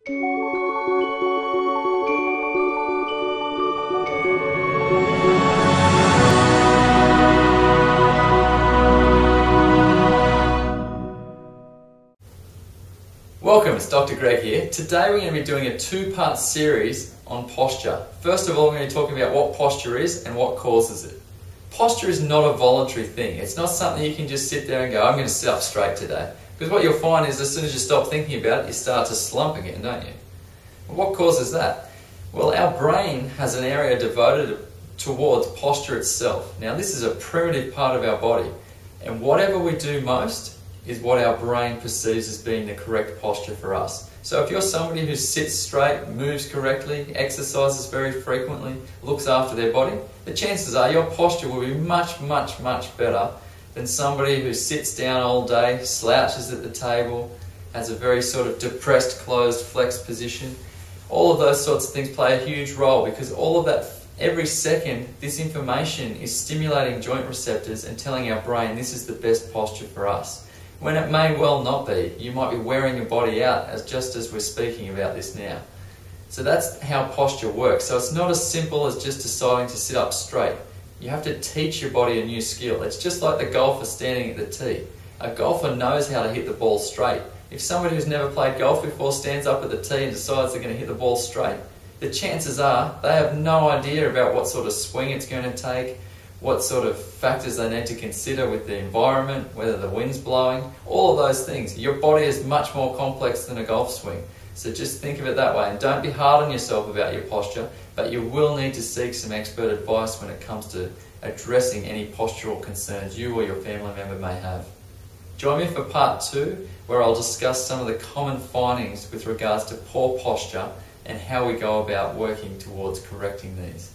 Welcome, it's Dr. Greg here. Today we're going to be doing a two-part series on posture. First of all, we're going to be talking about what posture is and what causes it. Posture is not a voluntary thing. It's not something you can just sit there and go, I'm going to sit up straight today. Because what you'll find is as soon as you stop thinking about it, you start to slump again, don't you? What causes that? Well, our brain has an area devoted towards posture itself. Now, this is a primitive part of our body, and whatever we do most is what our brain perceives as being the correct posture for us. So if you're somebody who sits straight, moves correctly, exercises very frequently, looks after their body, the chances are your posture will be much, much, much better than somebody who sits down all day, slouches at the table, has a very sort of depressed, closed, flexed position. All of those sorts of things play a huge role because all of that, every second, this information is stimulating joint receptors and telling our brain this is the best posture for us. When it may well not be. You might be wearing your body out just as we're speaking about this now. So that's how posture works. So it's not as simple as just deciding to sit up straight. You have to teach your body a new skill. It's just like the golfer standing at the tee. A golfer knows how to hit the ball straight. If somebody who's never played golf before stands up at the tee and decides they're going to hit the ball straight, the chances are they have no idea about what sort of swing it's going to take, what sort of factors they need to consider with the environment, whether the wind's blowing, all of those things. Your body is much more complex than a golf swing. So just think of it that way, and don't be hard on yourself about your posture, but you will need to seek some expert advice when it comes to addressing any postural concerns you or your family member may have. Join me for part 2, where I'll discuss some of the common findings with regards to poor posture and how we go about working towards correcting these.